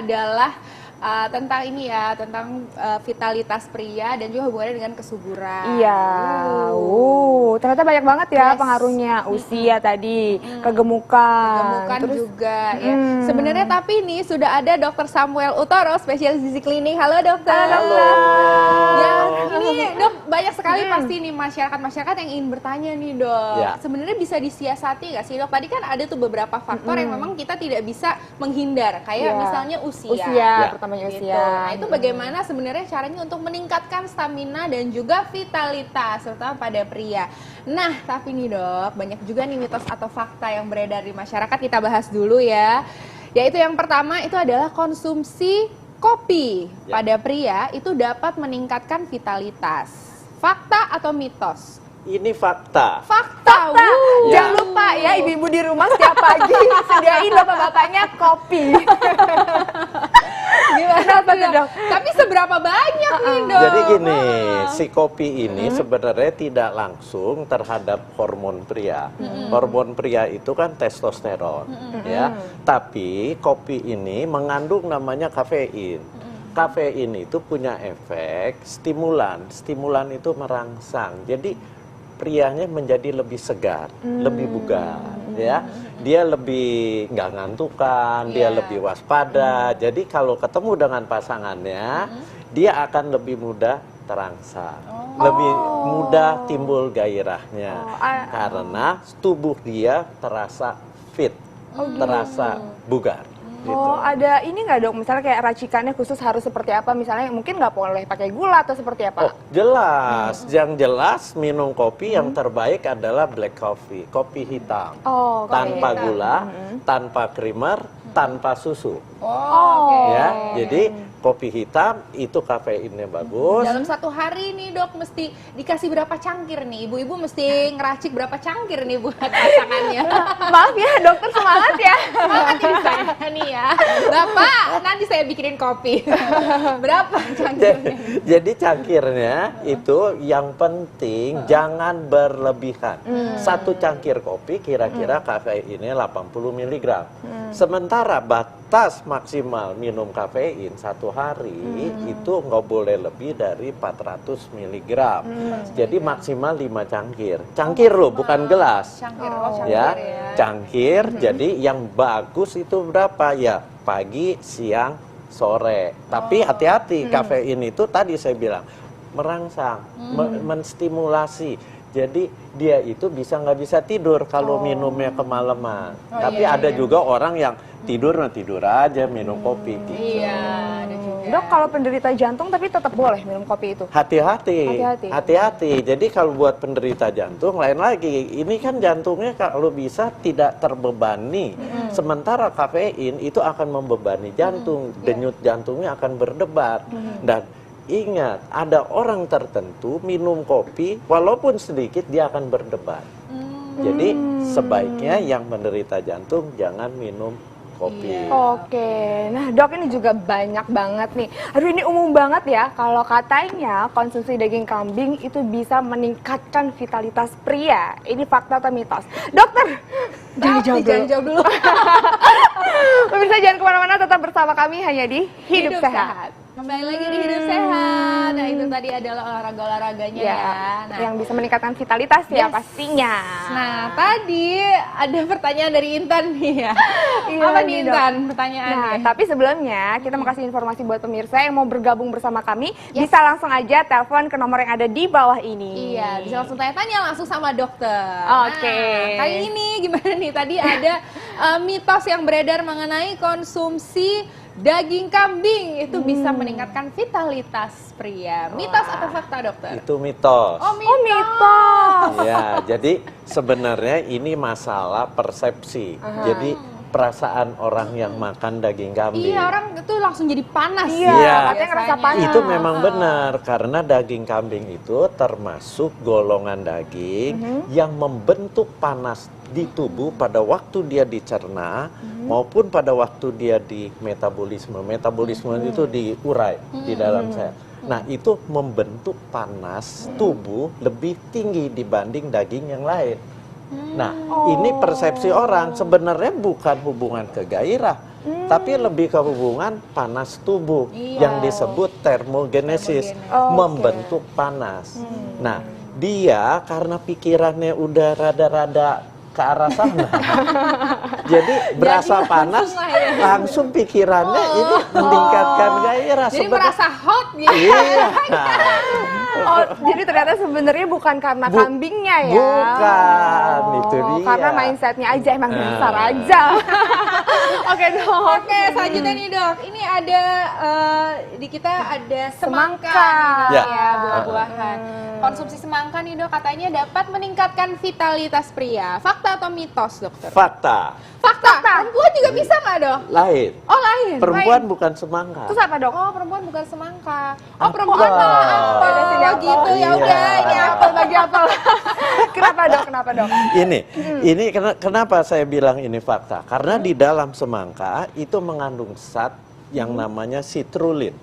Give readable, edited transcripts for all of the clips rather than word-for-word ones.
adalah tentang ini ya, tentang vitalitas pria dan juga hubungannya dengan kesuburan. Iya, ternyata banyak banget ya pengaruhnya. Usia tadi, kegemukan Terus juga ya. Sebenarnya tapi nih sudah ada Dr. Samuel Utoro, spesialis gizi klinik. Halo dokter. Halo. Ya, ini dok banyak sekali pasti nih masyarakat yang ingin bertanya nih dok. Ya. Sebenarnya bisa disiasati nggak sih dok? Tadi kan ada tuh beberapa faktor yang memang kita tidak bisa menghindar, kayak misalnya usia. Ya. Pertamanya Gitu. usia. Nah itu bagaimana sebenarnya caranya untuk meningkatkan stamina dan juga vitalitas, terutama pada pria. Nah tapi nih dok, banyak juga nih mitos atau fakta yang beredar di masyarakat, kita bahas dulu ya. Yaitu yang pertama itu adalah konsumsi kopi pada pria itu dapat meningkatkan vitalitas. Fakta atau mitos? Ini fakta. Fakta. Jangan lupa ya ibu-ibu di rumah setiap pagi sediain bapak-bapaknya kopi. Gimana tuh dok? Tapi seberapa banyak nih dok? Jadi gini, si kopi ini sebenarnya tidak langsung terhadap hormon pria. Hormon pria itu kan testosteron, ya. Tapi kopi ini mengandung namanya kafein. Kafein itu punya efek stimulan. Stimulan itu merangsang. Jadi prianya menjadi lebih segar, lebih bugar, ya. Dia lebih nggak ngantukan, dia lebih waspada. Jadi kalau ketemu dengan pasangannya, dia akan lebih mudah terangsang, lebih mudah timbul gairahnya, karena tubuh dia terasa fit, terasa bugar. Gitu. Ada ini nggak dok? Misalnya kayak racikannya khusus harus seperti apa? Misalnya mungkin nggak boleh pakai gula atau seperti apa? Oh, jelas. Yang jelas minum kopi yang terbaik adalah black coffee, kopi hitam. Tanpa gula, tanpa creamer, tanpa susu. Ya, jadi kopi hitam itu kafeinnya bagus. Dalam satu hari nih dok mesti dikasih berapa cangkir nih? Ibu-ibu mesti ngeracik berapa cangkir nih buat pasangannya? Maaf ya dokter, semangat ya. Semangat jadi saya nih ya. Bapak, nanti saya bikinin kopi. Berapa cangkirnya? Jadi cangkirnya itu yang penting jangan berlebihan. Satu cangkir kopi kira-kira kafeinnya 80 mg. Sementara batas maksimal minum kafein satu hari itu nggak boleh lebih dari 400 mg. Jadi maksimal 5 cangkir. Cangkir loh, bukan gelas. Cangkir, cangkir Ya, cangkir. Jadi yang bagus itu berapa ya? Pagi, siang, sore. Tapi hati-hati, kafein itu tadi saya bilang merangsang, menstimulasi. Jadi dia itu nggak bisa tidur kalau minumnya kemalaman. Tapi ada juga orang yang tidur aja minum kopi. Gitu. Iya, ada juga. Dok, kalau penderita jantung tapi tetap boleh minum kopi itu? Hati-hati. Jadi kalau buat penderita jantung lain lagi. Ini kan jantungnya kalau bisa tidak terbebani. Sementara kafein itu akan membebani jantung. Denyut jantungnya akan berdebar. Dan ingat, ada orang tertentu minum kopi walaupun sedikit dia akan berdebar. Jadi sebaiknya yang menderita jantung jangan minum kopi. Oke, nah dok ini juga banyak banget nih. Aduh ini umum banget ya, kalau katanya konsumsi daging kambing itu bisa meningkatkan vitalitas pria. Ini fakta atau mitos? Dokter, jangan jawab dulu. Pemirsa jangan kemana-mana, tetap bersama kami hanya di Hidup Sehat. Kembali lagi di Hidup Sehat. Nah itu tadi adalah olahraga-olahraganya ya. Nah, yang bisa meningkatkan vitalitas ya pastinya. Nah tadi ada pertanyaan dari Intan nih ya. Apa nih Intan pertanyaannya? Nah tapi sebelumnya kita mau kasih informasi buat pemirsa yang mau bergabung bersama kami. Bisa langsung aja telepon ke nomor yang ada di bawah ini. Iya, bisa langsung tanya-tanya langsung sama dokter. Oke. Nah, kali ini gimana nih? Tadi ada mitos yang beredar mengenai konsumsi daging kambing itu bisa meningkatkan vitalitas pria. Mitos atau fakta dokter? Itu mitos. Oh mitos. Ya, jadi sebenarnya ini masalah persepsi. Jadi perasaan orang yang makan daging kambing. Iya, orang itu langsung jadi panas. Iya, katanya ngerasa panas. Itu memang benar karena daging kambing itu termasuk golongan daging yang membentuk panas di tubuh pada waktu dia dicerna maupun pada waktu dia di metabolisme. Metabolisme itu diurai di dalam sel. Nah, itu membentuk panas tubuh lebih tinggi dibanding daging yang lain. Nah, ini persepsi orang sebenarnya bukan hubungan ke gairah, tapi lebih ke hubungan panas tubuh yang disebut termogenesis, membentuk panas. Nah, dia karena pikirannya udah rada-rada ke arah sana, jadi berasa panas, langsung pikirannya ini meningkatkan gairah. Jadi merasa hot gitu. Iya. Oh, jadi ternyata sebenarnya bukan karena kambingnya ya. Bukan, itu dia. Karena mindsetnya aja, emang dasar aja. Oke dok. Oke, selanjutnya nih dok, ini ada di kita ada semangka Semangka. nih dok, Ya. ya buah-buahan. Konsumsi semangka nih dok katanya dapat meningkatkan vitalitas pria. Fakta atau mitos dokter? Fakta. Fakta. Perempuan juga bisa nggak dok? Lain. Oh lain. Perempuan lain. bukan semangka. Terus apa dok? Oh perempuan bukan semangka. Oh Apa? perempuan malah apel. Sini apel. Gitu ya udah Iya. ini apel bagi apel. Kenapa dok? Kenapa dok? Ini kenapa saya bilang ini fakta? Karena di dalam semangka itu mengandung zat yang namanya citrulline,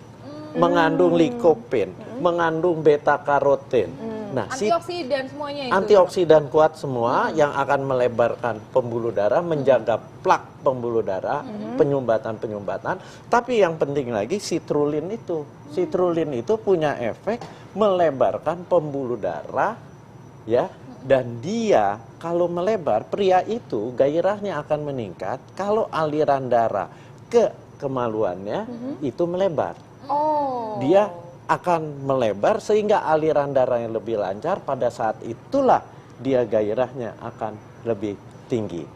mengandung lycopene, mengandung beta karoten. Nah, Antioksidan semuanya itu. antioksidan kuat semua yang akan melebarkan pembuluh darah, menjaga plak pembuluh darah, penyumbatan-penyumbatan. Tapi yang penting lagi citrulline itu punya efek melebarkan pembuluh darah, ya. Dan dia kalau melebar, pria itu gairahnya akan meningkat kalau aliran darah ke kemaluannya itu melebar. Oh. Dia akan melebar sehingga aliran darahnya lebih lancar, pada saat itulah dia gairahnya akan lebih tinggi.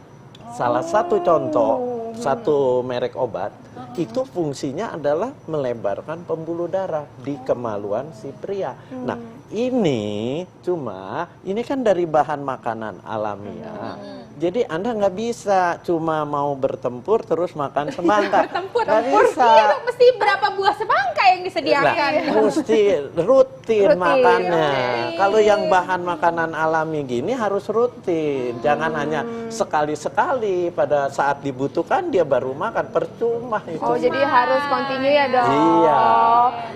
Salah satu contoh, satu merek obat itu fungsinya adalah melebarkan pembuluh darah di kemaluan si pria. Nah, ini kan dari bahan makanan alamiah. Jadi Anda nggak bisa cuma mau bertempur terus makan semangka. Bertempur. Nggak bisa. Iya dok, mesti berapa buah semangka yang disediakan? Nah, mesti rutin makannya. rutin. Kalau yang bahan makanan alami gini harus rutin. Jangan hanya sekali-sekali pada saat dibutuhkan dia baru makan. Percuma itu. Oh, jadi harus continue ya dok. Iya.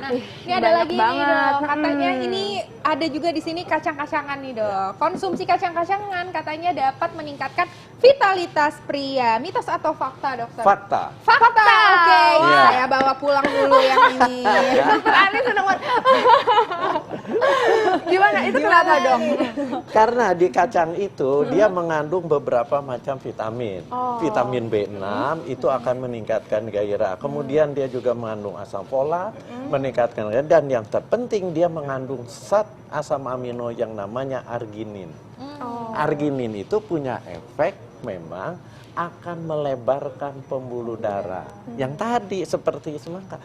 Nah, ini ada banyak lagi nih banget. dok. Katanya ini ada juga di sini kacang-kacangan nih dok. Konsumsi kacang-kacangan katanya dapat meningkatkan vitalitas pria. Mitos atau fakta dokter? Fakta. Fakta. Oke, Iya. saya bawa pulang dulu yang ini. Dokter Ani seneng banget. Gimana? Itu kenapa dok? Karena di kacang itu dia mengandung beberapa macam vitamin. Vitamin B6 itu akan meningkatkan gairah. Kemudian dia juga mengandung asam folat, meningkatkan gairah. Dan yang terpenting dia mengandung zat asam amino yang namanya arginin. Arginin itu punya efek memang akan melebarkan pembuluh darah. Yang tadi seperti semangka,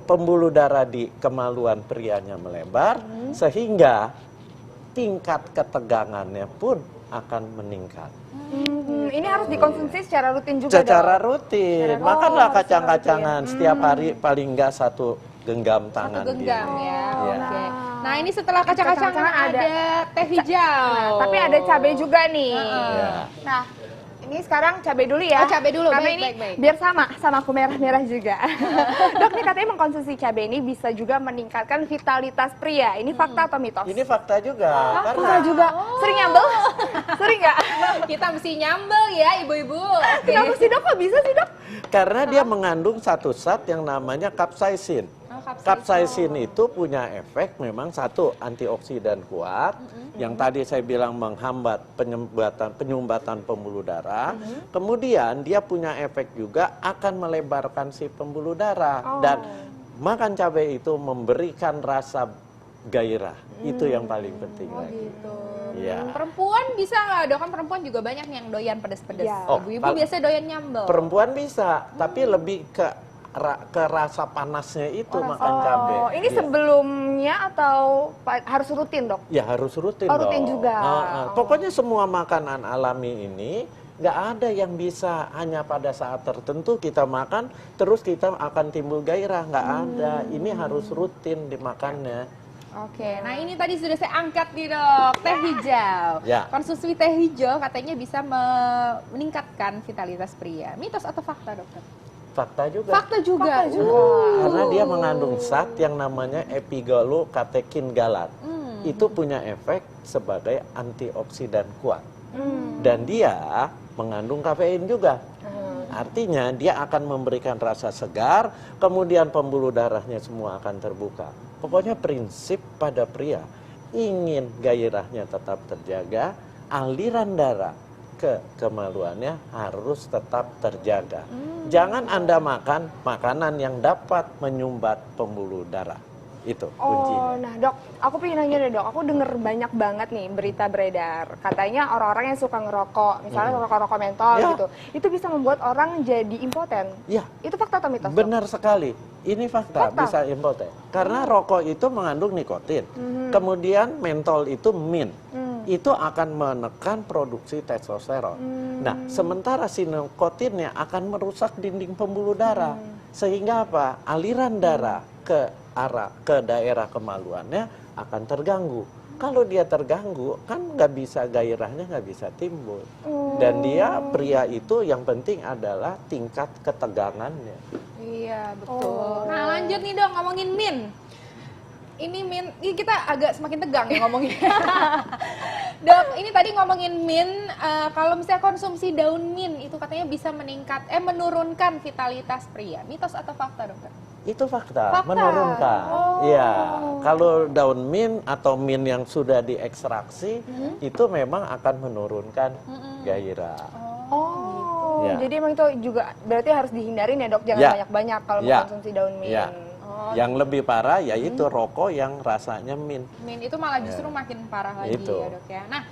pembuluh darah di kemaluan prianya melebar sehingga tingkat ketegangannya pun akan meningkat. Ini harus dikonsumsi secara rutin juga Secara dok? rutin, makanlah kacang-kacangan setiap hari paling enggak 1 genggam tangan. Satu genggam gini. ya. Iya. Oke. Nah, ini setelah kacang-kacangan Kacang-kacangan ada teh hijau. Nah, tapi ada cabai juga nih. Iya. Nah, ini sekarang cabai dulu ya. Oh, cabai dulu. Karena Baik, ini baik, baik. biar sama aku merah-merah juga. Dok, nih katanya mengkonsumsi cabai ini bisa juga meningkatkan vitalitas pria. Ini fakta atau mitos? Ini fakta juga, karena Fakta juga. Sering nyambel? Sering nggak? Kita mesti nyambel ya, ibu-ibu. Oke. Kenapa sih dok? Kok bisa sih dok? karena dia mengandung satu zat yang namanya capsaicin. Capsaicin itu punya efek memang satu antioksidan kuat, yang tadi saya bilang menghambat penyumbatan pembuluh darah. Kemudian dia punya efek juga akan melebarkan si pembuluh darah, dan makan cabai itu memberikan rasa gairah. Itu yang paling penting lagi. Gitu. Ya. Perempuan bisa nggak dok? Kan perempuan juga banyak yang doyan pedes-pedes. Ya. Oh, Ibu-ibu kalau- biasa doyan nyambel. Perempuan bisa, tapi lebih ke rasa panasnya itu makan cabai. Oh, ini Iya. sebelumnya atau harus rutin dok? Ya harus rutin Oh, rutin dong. juga. Pokoknya semua makanan alami ini nggak ada yang bisa hanya pada saat tertentu kita makan terus kita akan timbul gairah, nggak ada. Ini harus rutin dimakannya. Oke, nah ini tadi sudah saya angkat nih dok, teh hijau. Ya. Konsumsi teh hijau katanya bisa meningkatkan vitalitas pria. Mitos atau fakta dokter? Fakta juga. Fakta juga. Karena dia mengandung zat yang namanya epigalokatekin galat. Itu punya efek sebagai antioksidan kuat. Dan dia mengandung kafein juga. Artinya dia akan memberikan rasa segar, kemudian pembuluh darahnya semua akan terbuka. Pokoknya prinsip pada pria, ingin gairahnya tetap terjaga, aliran darah ke kemaluannya harus tetap terjaga. Jangan Anda makan makanan yang dapat menyumbat pembuluh darah. Itu kuncinya. Nah dok, aku pengen nanya deh dok, aku denger banyak banget nih berita beredar. Katanya orang-orang yang suka ngerokok, misalnya rokok-rokok mentol gitu, itu bisa membuat orang jadi impoten. Ya, Itu fakta atau mitos? Dok? benar sekali. Ini fakta, bisa impoten. Karena rokok itu mengandung nikotin. Kemudian mentol itu mint. Itu akan menekan produksi testosteron. Nah, sementara si nikotinnya akan merusak dinding pembuluh darah. Sehingga apa? Aliran darah ke daerah kemaluannya akan terganggu. Kalau dia terganggu, kan nggak bisa, gairahnya nggak bisa timbul. Dan dia, pria itu yang penting adalah tingkat ketegangannya. Iya, betul. Nah, lanjut nih dong ngomongin min. Ini min, ini kita agak semakin tegang ya ngomongin. Dok, ini tadi ngomongin min, kalau misalnya konsumsi daun min itu katanya bisa menurunkan vitalitas pria. Mitos atau fakta, dokter? Itu fakta. Fakta. Menurunkan. Iya, kalau daun mint atau mint yang sudah diekstraksi itu memang akan menurunkan gairah. Ya. Jadi emang itu juga berarti harus dihindarin ya dok, jangan Ya. banyak-banyak kalau Ya. mengkonsumsi daun mint. Ya. Yang lebih parah yaitu rokok yang rasanya mint. Min itu malah justru makin parah lagi Itu. ya dok ya. Nah,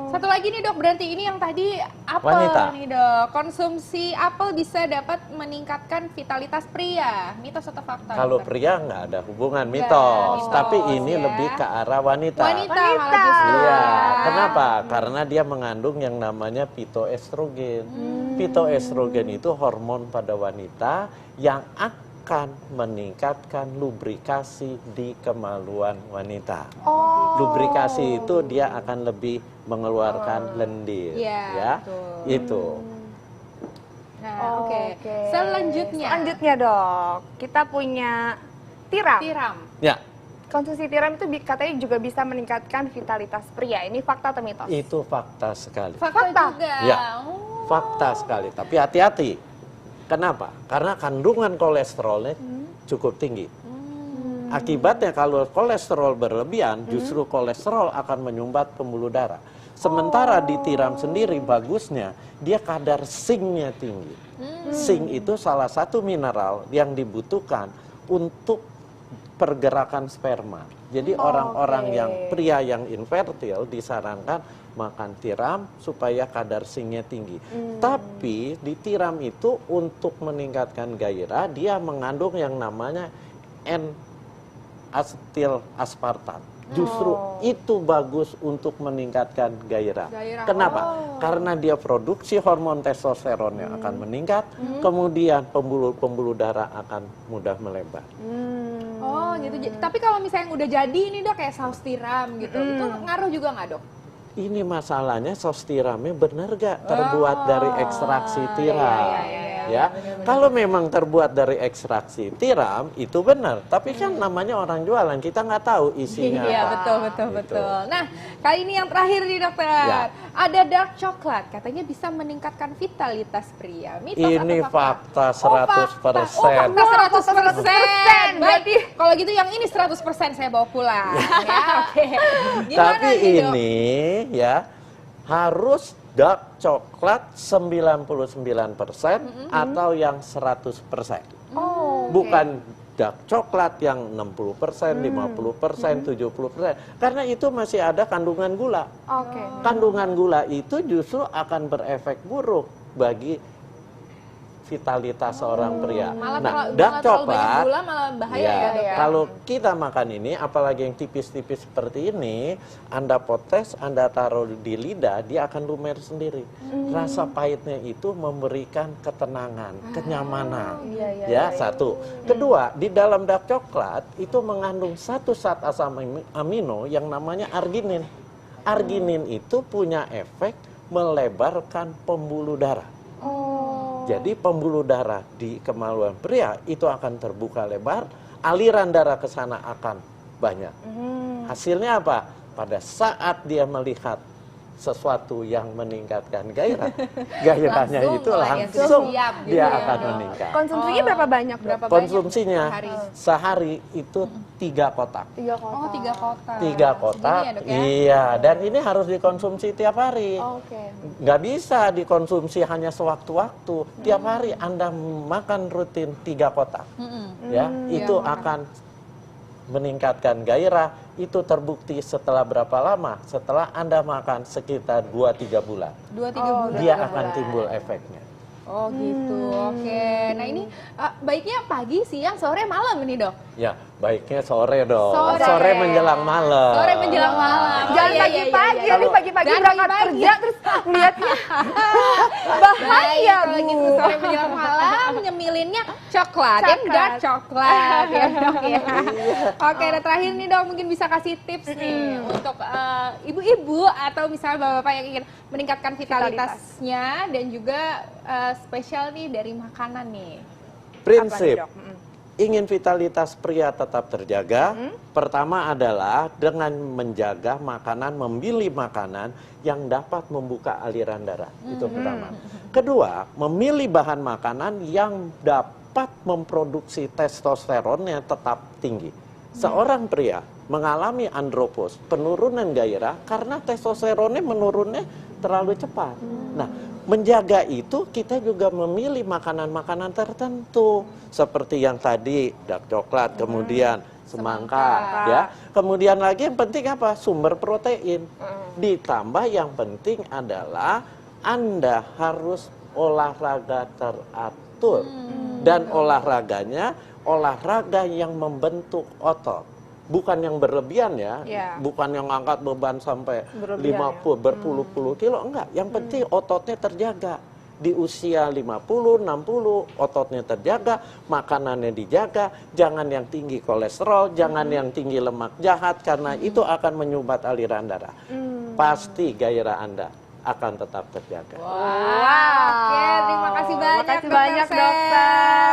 satu lagi nih dok, berarti ini yang tadi apel Wanita. nih dok. Konsumsi apel bisa dapat meningkatkan vitalitas pria. Mitos atau fakta? Kalau dokter? pria nggak ada hubungan, mitos. mitos, Tapi ini ya. lebih ke arah wanita. Wanita malah justru. Iya, ya. kenapa? Karena dia mengandung yang namanya pitoestrogen. Pitoestrogen itu hormon pada wanita yang akan meningkatkan lubrikasi di kemaluan wanita. Lubrikasi itu dia akan lebih mengeluarkan lendir, Iya, ya. betul. Itu. Nah, oke. Selanjutnya. Selanjutnya dok, kita punya tiram. Tiram. Ya, Konsumsi tiram itu katanya juga bisa meningkatkan vitalitas pria. Ini fakta atau mitos? itu fakta sekali. Fakta Fakta. juga. Ya. Oh. Fakta sekali, tapi hati-hati. Kenapa? Karena kandungan kolesterolnya cukup tinggi. Akibatnya kalau kolesterol berlebihan, justru kolesterol akan menyumbat pembuluh darah. Sementara di tiram sendiri bagusnya, dia kadar zinc-nya tinggi. Zinc itu salah satu mineral yang dibutuhkan untuk pergerakan sperma. Jadi orang-orang yang pria yang infertil disarankan makan tiram supaya kadar zinc-nya tinggi. Tapi di tiram itu untuk meningkatkan gairah, dia mengandung yang namanya N-asetil aspartat. Justru itu bagus untuk meningkatkan gairah. Kenapa? Karena dia produksi hormon testosteronnya akan meningkat, kemudian pembuluh darah akan mudah melebar. Oh gitu. Tapi kalau misalnya yang udah jadi ini dok kayak saus tiram gitu, itu ngaruh juga nggak dok? Ini masalahnya saus tiramnya benar gak terbuat dari ekstraksi tiram? Ya, kalau memang terbuat dari ekstraksi tiram itu benar. Tapi kan namanya orang jualan, kita nggak tahu isinya Iya apa. betul Gitu. betul. Nah kali ini yang terakhir nih dokter, Ya. ada dark coklat katanya bisa meningkatkan vitalitas pria. Mitos Ini atau fakta? fakta 100%. Oh, fakta 100%. Berarti kalau gitu yang ini 100% saya bawa pulang. Ya, oke. Gimana Tapi nih, Dok? ini ya harus dark coklat 99% atau yang 100%. Bukan dark coklat yang 60%, 50%, 70%. Karena itu masih ada kandungan gula. Kandungan gula itu justru akan berefek buruk bagi vitalitas seorang pria. Malah Nah, kalau dark terlalu banyak coklat gula malah bahaya ya, Dok, ya? kalau kita makan ini, apalagi yang tipis-tipis seperti ini, Anda potes, Anda taruh di lidah, dia akan lumer sendiri. Rasa pahitnya itu memberikan ketenangan, kenyamanan. Ya, satu. Kedua, di dalam dark coklat itu mengandung satu zat asam amino yang namanya arginin. Arginin itu punya efek melebarkan pembuluh darah. Jadi pembuluh darah di kemaluan pria itu akan terbuka lebar, aliran darah ke sana akan banyak. Hasilnya apa? Pada saat dia melihat sesuatu yang meningkatkan gairah, gairahnya Langsung itu lah ya, langsung sudah siap gitu dia ya, akan Dok. meningkat. Konsumsinya berapa banyak, Dok? Berapa Konsumsinya banyak per hari? sehari itu 3 kotak. 3 kotak. Oh, 3 kotak. 3 kotak, Segini ya, Dok, ya? iya. Dan ini harus dikonsumsi tiap hari. Oke. Nggak bisa dikonsumsi hanya sewaktu-waktu. Tiap hari Anda makan rutin 3 kotak. Ya, itu akan meningkatkan gairah. Itu terbukti setelah berapa lama? Setelah Anda makan sekitar 2-3 bulan. 2-3 bulan. Dia akan timbul efeknya. Oh gitu, oke. Nah ini baiknya pagi, siang, sore, malam ini, Dok? Ya, baiknya sore dong. Sore. menjelang malam. Sore menjelang malam. Jangan iya, pagi-pagi, iya. nanti pagi-pagi Jangan berangkat pagi-pagi. kerja terus lihatnya bahaya, Baik, kalau Bu. gitu sore menjelang malam nyemilinnya coklat, ya dark coklat ya, Dok ya. Oke, dan terakhir nih, Dok, mungkin bisa kasih tips nih untuk ibu-ibu atau misalnya bapak-bapak yang ingin meningkatkan vitalitasnya dan juga spesial nih dari makanan nih. Prinsip Apa nih, Dok? ingin vitalitas pria tetap terjaga, pertama adalah dengan menjaga makanan, memilih makanan yang dapat membuka aliran darah. Itu pertama. Kedua, memilih bahan makanan yang dapat memproduksi testosteronnya tetap tinggi. Seorang pria mengalami andropos, penurunan gairah karena testosteronnya menurunnya terlalu cepat. Nah, menjaga itu kita juga memilih makanan-makanan tertentu seperti yang tadi dark coklat, kemudian semangka, ya. Kemudian lagi yang penting apa? Sumber protein. Ditambah yang penting adalah Anda harus olahraga teratur. Dan olahraganya olahraga yang membentuk otot. Bukan yang berlebihan ya, bukan yang angkat beban sampai 50 berpuluh-puluh kilo, enggak. Yang penting ototnya terjaga. Di usia 50, 60 ototnya terjaga, makanannya dijaga, jangan yang tinggi kolesterol, jangan yang tinggi lemak jahat karena itu akan menyumbat aliran darah. Pasti gairah Anda akan tetap terjaga. Oke, terima kasih banyak, Makasih banyak, Dokter Dokter.